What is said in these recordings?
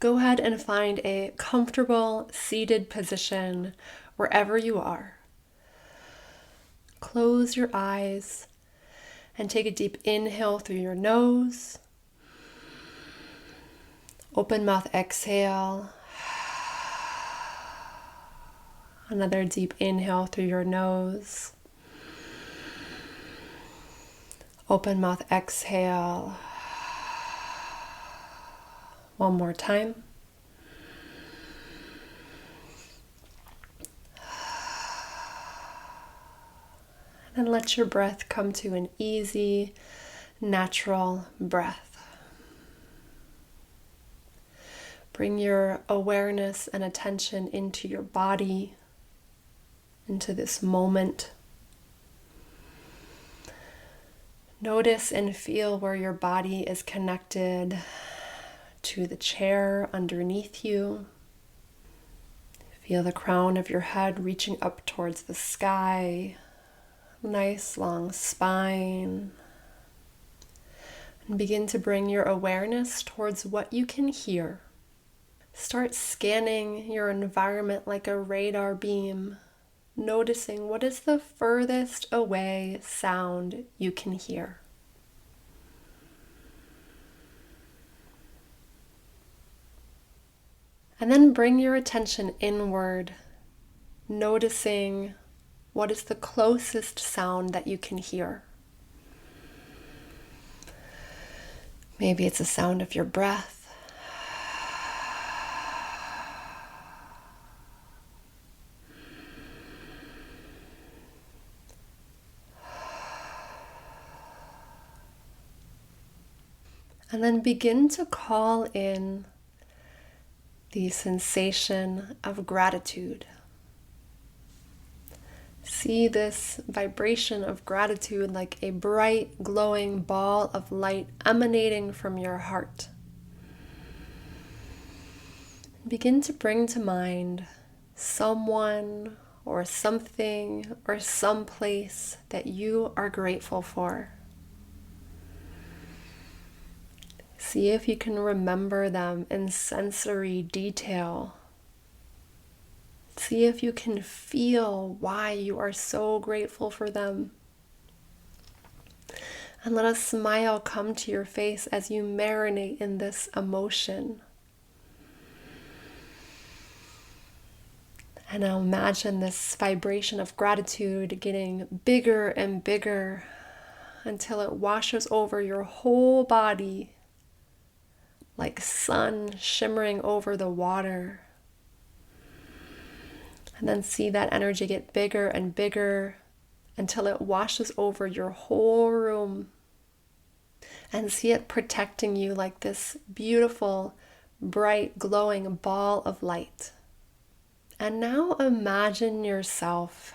Go ahead and find a comfortable seated position wherever you are. Close your eyes and take a deep inhale through your nose. Open mouth exhale. Another deep inhale through your nose. Open mouth exhale. One more time. And let your breath come to an easy, natural breath. Bring your awareness and attention into your body, into this moment. Notice and feel where your body is connected to the chair underneath you. Feel the crown of your head reaching up towards the sky. Nice long spine. And begin to bring your awareness towards what you can hear. Start scanning your environment like a radar beam, noticing what is the furthest away sound you can hear. And then bring your attention inward, noticing what is the closest sound that you can hear. Maybe it's the sound of your breath. And then begin to call in the sensation of gratitude. See this vibration of gratitude like a bright, glowing ball of light emanating from your heart. Begin to bring to mind someone or something or someplace that you are grateful for. See if you can remember them in sensory detail. See if you can feel why you are so grateful for them. And let a smile come to your face as you marinate in this emotion. And now imagine this vibration of gratitude getting bigger and bigger until it washes over your whole body like sun shimmering over the water. And then see that energy get bigger and bigger until it washes over your whole room. And see it protecting you like this beautiful, bright, glowing ball of light. And now imagine yourself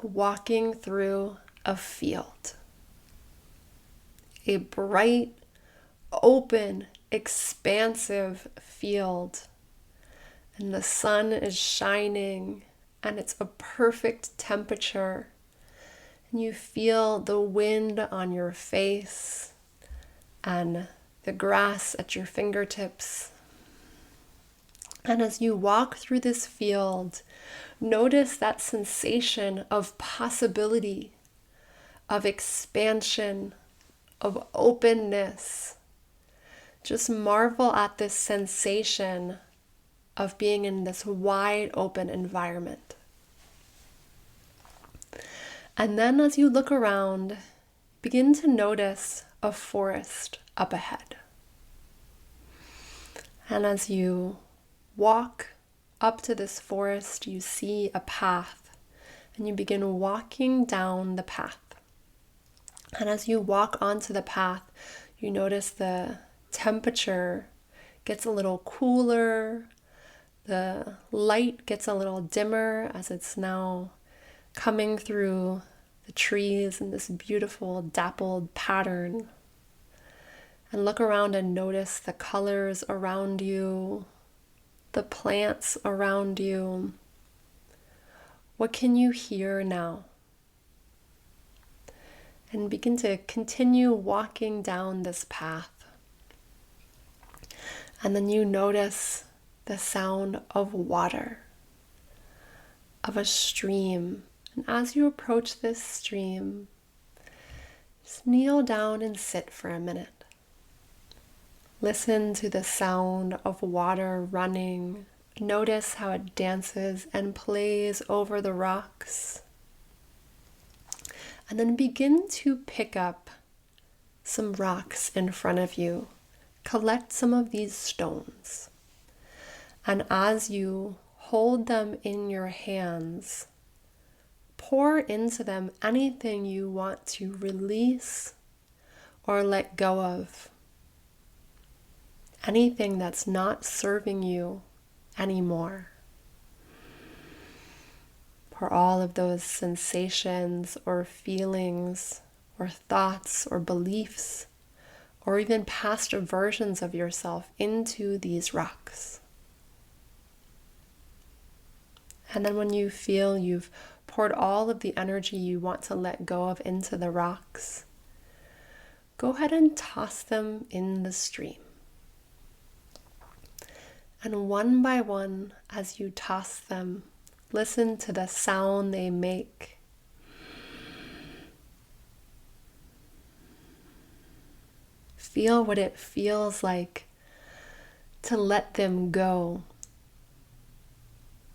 walking through a field. A bright, open, expansive field. And the sun is shining and it's a perfect temperature. And you feel the wind on your face and the grass at your fingertips. And as you walk through this field, notice that sensation of possibility, of expansion, of openness. Just marvel at this sensation of being in this wide open environment. And then as you look around, begin to notice a forest up ahead. And as you walk up to this forest, you see a path, and you begin walking down the path. And as you walk onto the path, you notice the temperature gets a little cooler, the light gets a little dimmer as it's now coming through the trees in this beautiful dappled pattern. And look around and notice the colors around you, the plants around you. What can you hear now? And begin to continue walking down this path. And then you notice the sound of water, of a stream. And as you approach this stream, just kneel down and sit for a minute. Listen to the sound of water running. Notice how it dances and plays over the rocks. And then begin to pick up some rocks in front of you. Collect some of these stones. And as you hold them in your hands, pour into them anything you want to release or let go of. Anything that's not serving you anymore. Pour all of those sensations or feelings or thoughts or beliefs or even past versions of yourself into these rocks. And then when you feel you've poured all of the energy you want to let go of into the rocks, go ahead and toss them in the stream. And one by one, as you toss them, listen to the sound they make. Feel what it feels like to let them go.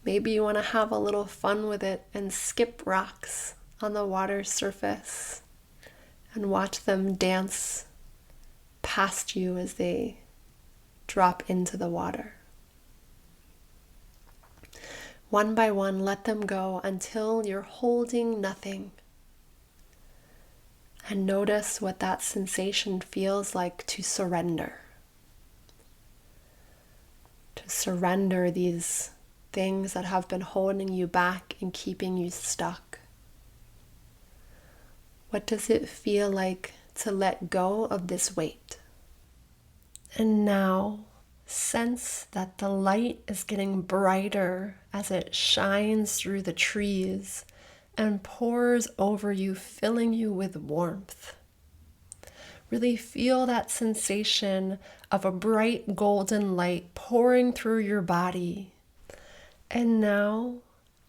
Maybe you want to have a little fun with it and skip rocks on the water surface and watch them dance past you as they drop into the water. One by one, let them go until you're holding nothing. And notice what that sensation feels like to surrender. To surrender these things that have been holding you back and keeping you stuck. What does it feel like to let go of this weight? And now, sense that the light is getting brighter as it shines through the trees and pours over you, filling you with warmth. Really feel that sensation of a bright golden light pouring through your body. And now,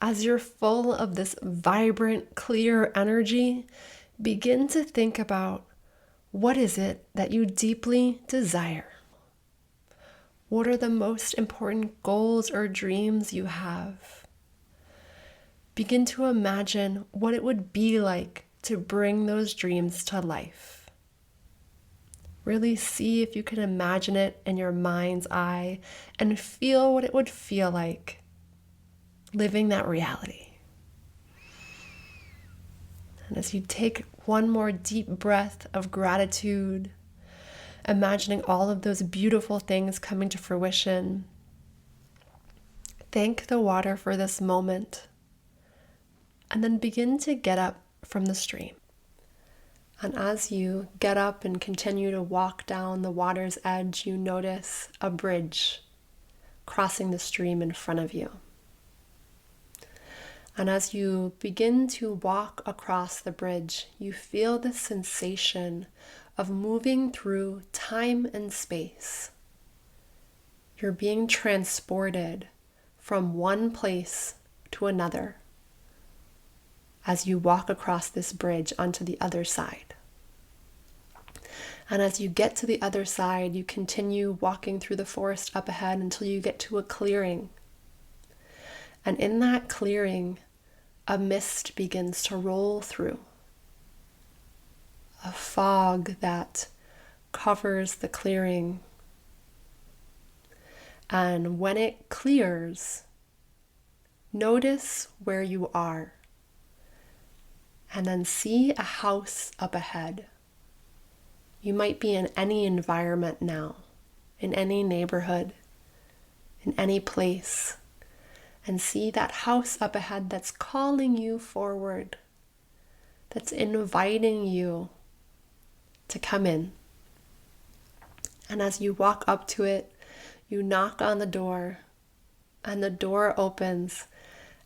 as you're full of this vibrant, clear energy, begin to think about what is it that you deeply desire. What are the most important goals or dreams you have? Begin to imagine what it would be like to bring those dreams to life. Really see if you can imagine it in your mind's eye and feel what it would feel like living that reality. And as you take one more deep breath of gratitude, imagining all of those beautiful things coming to fruition, thank the water for this moment, and then begin to get up from the stream. And as you get up and continue to walk down the water's edge, you notice a bridge crossing the stream in front of you. And as you begin to walk across the bridge, you feel the sensation of moving through time and space. You're being transported from one place to another as you walk across this bridge onto the other side. And as you get to the other side, you continue walking through the forest up ahead until you get to a clearing. And in that clearing, a mist begins to roll through. A fog that covers the clearing. And when it clears, notice where you are. And then see a house up ahead. You might be in any environment now, in any neighborhood, in any place. And see that house up ahead that's calling you forward, that's inviting you to come in. And as you walk up to it, you knock on the door, and the door opens,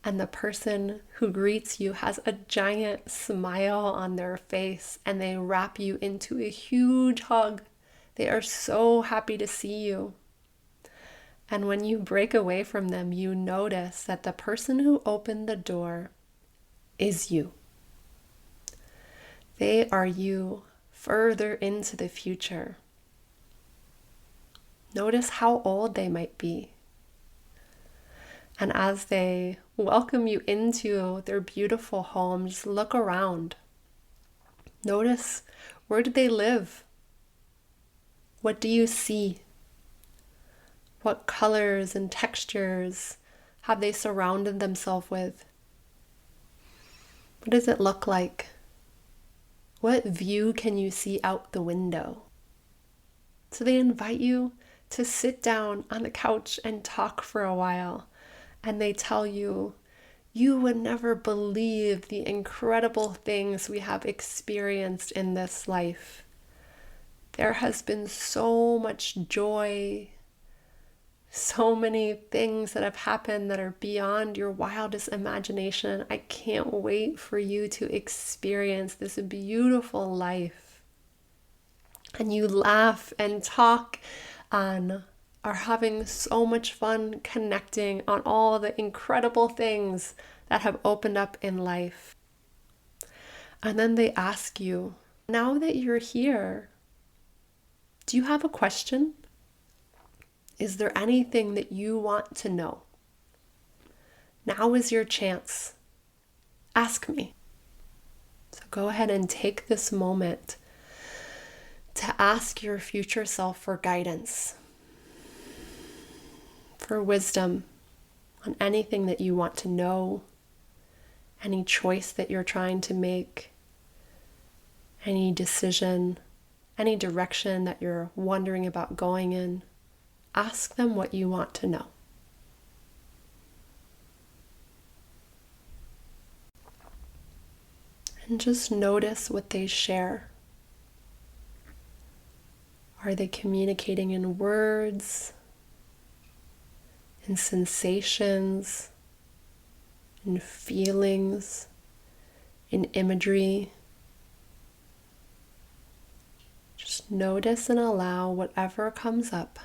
and the person who greets you has a giant smile on their face, and they wrap you into a huge hug. They are so happy to see you. And when you break away from them, you notice that the person who opened the door is you. They are you further into the future. Notice how old they might be. And as they welcome you into their beautiful home, just look around. Notice, where do they live? What do you see? What colors and textures have they surrounded themselves with? What does it look like? What view can you see out the window? So they invite you to sit down on the couch and talk for a while. And they tell you, you would never believe the incredible things we have experienced in this life. There has been so much joy, so many things that have happened that are beyond your wildest imagination. I can't wait for you to experience this beautiful life. And you laugh and talk and are having so much fun connecting on all the incredible things that have opened up in life. And then they ask you, now that you're here, do you have a question? Is there anything that you want to know? Now is your chance. Ask me. So go ahead and take this moment to ask your future self for guidance, for wisdom on anything that you want to know, any choice that you're trying to make, any decision, any direction that you're wondering about going in. Ask them what you want to know. And just notice what they share. Are they communicating in words, in sensations, in feelings, in imagery? Just notice and allow whatever comes up.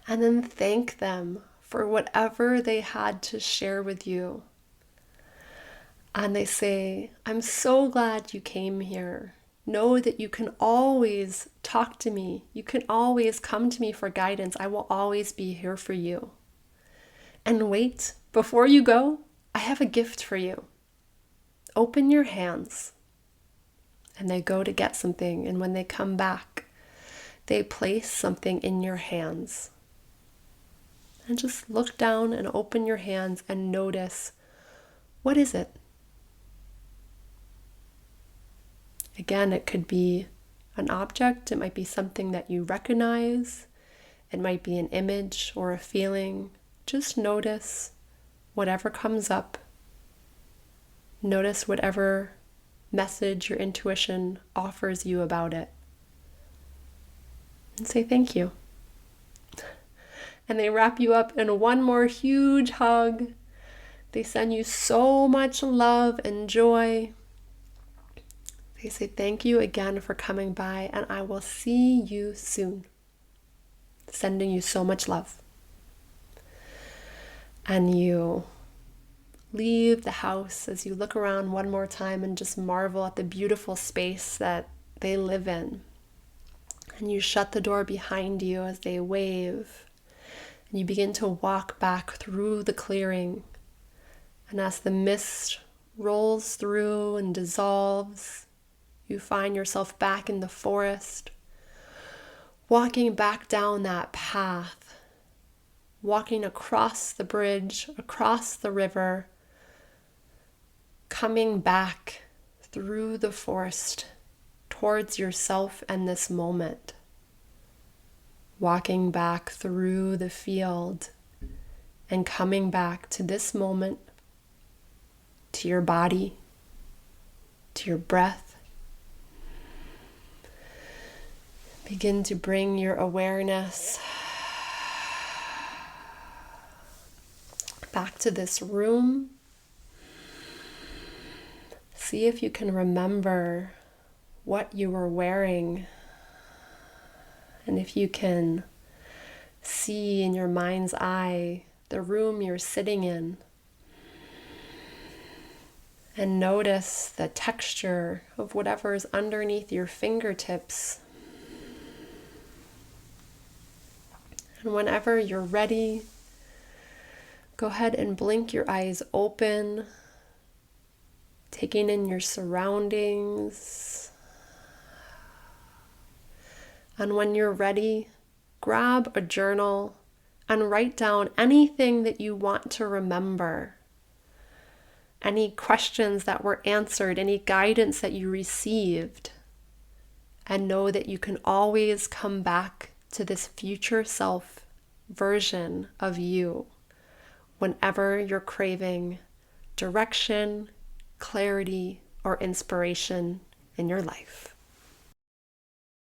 And then thank them for whatever they had to share with you. And they say, I'm so glad you came here. Know that you can always talk to me. You can always come to me for guidance. I will always be here for you. And wait, before you go, I have a gift for you. Open your hands. And they go to get something. And when they come back, they place something in your hands. And just look down and open your hands and notice, what is it? Again, it could be an object. It might be something that you recognize. It might be an image or a feeling. Just notice whatever comes up. Notice whatever message your intuition offers you about it. And say thank you. And they wrap you up in one more huge hug. They send you so much love and joy. They say thank you again for coming by, and I will see you soon. Sending you so much love. And you leave the house as you look around one more time and just marvel at the beautiful space that they live in. And you shut the door behind you as they wave. And you begin to walk back through the clearing. And as the mist rolls through and dissolves, you find yourself back in the forest, walking back down that path, walking across the bridge, across the river, coming back through the forest towards yourself and this moment. Walking back through the field and coming back to this moment, to your body, to your breath. Begin to bring your awareness back to this room, See if you can remember what you were wearing, and if you can see in your mind's eye the room you're sitting in, and notice the texture of whatever is underneath your fingertips. And whenever you're ready, go ahead and blink your eyes open, taking in your surroundings. And when you're ready, grab a journal and write down anything that you want to remember. Any questions that were answered, any guidance that you received. And know that you can always come back to this future self version of you whenever you're craving direction, clarity, or inspiration in your life.